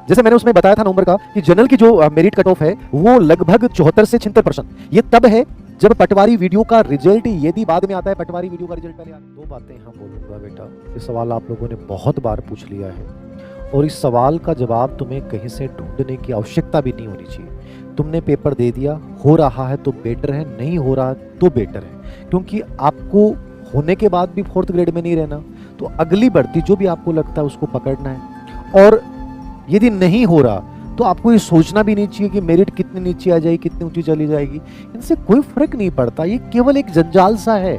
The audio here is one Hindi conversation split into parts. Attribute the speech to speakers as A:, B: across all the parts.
A: जैसे मैंने उसमें बताया था नवंबर का कि जनरल की जो मेरिट कट ऑफ है वो लगभग 74 से 76%। ये तब है जब पटवारी वीडियो का रिजल्ट यदि बाद में आता है, पटवारी वीडियो का रिजल्ट पहले आता है। दो बातें यहाँ बोलूंगा बेटा, ये सवाल आप लोगों ने बहुत बार पूछ लिया है और इस सवाल का जवाब तुम्हें कहीं से ढूंढने की आवश्यकता भी नहीं होनी चाहिए। तुमने पेपर दे दिया, हो रहा है तो बेटर है, नहीं हो रहा तो बेटर है, क्योंकि आपको होने के बाद भी 4th ग्रेड में नहीं रहना, तो अगली भर्ती जो भी आपको लगता है उसको पकड़ना है। और यदि नहीं हो रहा तो आपको ये सोचना भी नहीं चाहिए कि मेरिट कितनी नीचे आ जाएगी, कितनी ऊंची चली जाएगी, इनसे कोई फर्क नहीं पड़ता। ये केवल एक जंजाल सा है।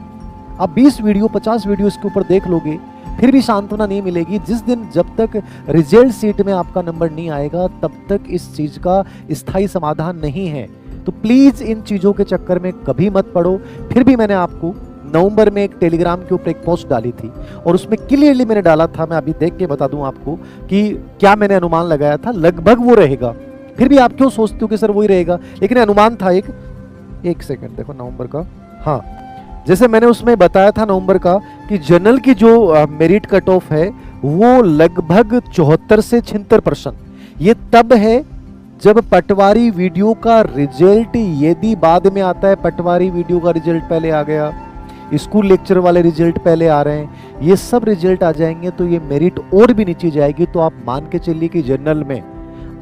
A: आप 20 वीडियो 50 वीडियो इसके ऊपर देख लोगे फिर भी सांत्वना नहीं मिलेगी। जिस दिन जब तक रिजल्ट सीट में आपका नंबर नहीं आएगा तब तक इस चीज का स्थायी समाधान नहीं है। तो प्लीज इन चीजों के चक्कर में कभी मत पड़ो। फिर भी मैंने आपको नवंबर में एक टेलीग्राम के ऊपर एक पोस्ट डाली थी और उसमें क्लियरली मैंने डाला था, मैं अभी देख के बता दूं आपको कि क्या मैंने अनुमान लगाया था, लगभग वो रहेगा। फिर भी आप क्यों सोचते हो कि सर वही रहेगा, लेकिन अनुमान था एक सेकंड देखो नवंबर का, हाँ, जैसे मैंने उसमें बताया था नवंबर का कि जनरल की जो मेरिट कट ऑफ है वो लगभग 74 से 76%। ये तब है जब पटवारी वीडियो का रिजल्ट यदि बाद में आता है, पटवारी वीडियो का रिजल्ट पहले आ गया, स्कूल लेक्चर वाले रिजल्ट पहले आ रहे हैं, ये सब रिजल्ट आ जाएंगे तो ये मेरिट और भी नीचे जाएगी। तो आप मान के चलिए कि जनरल में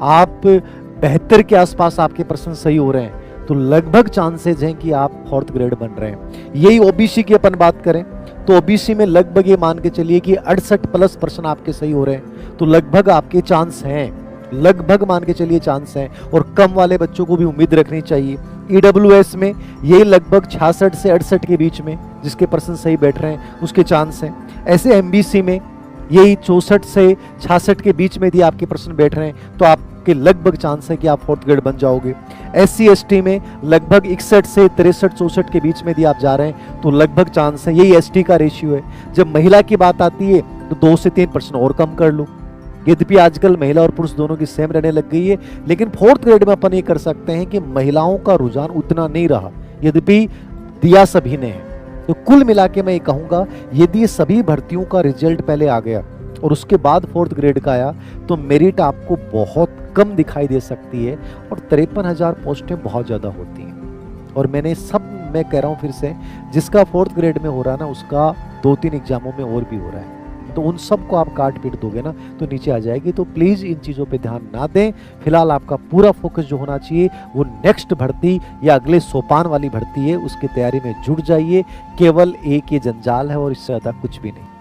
A: आप 72 के आसपास आपके परसेंट सही हो रहे हैं, तो लगभग चांसेस हैं कि आप 4th ग्रेड बन रहे हैं। यही ओबीसी की अपन बात करें तो ओबीसी में लगभग ये मान के चलिए कि 68+ आपके सही हो रहे हैं, तो लगभग आपके चांस हैं, लगभग मान के चलिए चांस हैं। और कम वाले बच्चों को भी उम्मीद रखनी चाहिए। ईडब्ल्यूएस में यही लगभग 66 से 68 के बीच में जिसके परसेंट सही बैठ रहे हैं उसके चांस हैं। ऐसे एमबीसी में यही 64 से 66 के बीच में यदि आपके परसेंट बैठ रहे हैं तो आपके लगभग चांस है कि आप 4th ग्रेड बन जाओगे। एससी एसटी में लगभग 61 से 63 64 के बीच में यदि आप जा रहे हैं तो लगभग चांस है। यही एसटी का रेशियो है। जब महिला की बात आती है तो 2 से 3% और कम कर लो। यद्यपि आजकल महिला और पुरुष दोनों की सेम रहने लग गई है, लेकिन 4th ग्रेड में अपन ये कर सकते हैं कि महिलाओं का रुझान उतना नहीं रहा, यद्यपि दिया सभी ने है। तो कुल मिला के मैं ये कहूंगा यदि सभी भर्तियों का रिजल्ट पहले आ गया और उसके बाद 4th ग्रेड का आया तो मेरिट आपको बहुत कम दिखाई दे सकती है और 53,000 पोस्टें बहुत ज्यादा होती हैं। और मैं कह रहा हूं फिर से, जिसका 4th ग्रेड में हो रहा है ना उसका 2-3 एग्जामों में और भी हो रहा है, तो उन सबको आप काट पीट दोगे ना तो नीचे आ जाएगी। तो प्लीज इन चीजों पे ध्यान ना दें। फिलहाल आपका पूरा फोकस जो होना चाहिए वो नेक्स्ट भर्ती या अगले सोपान वाली भर्ती है, उसकी तैयारी में जुट जाइए। केवल एक ये जंजाल है और इससे ज्यादा कुछ भी नहीं।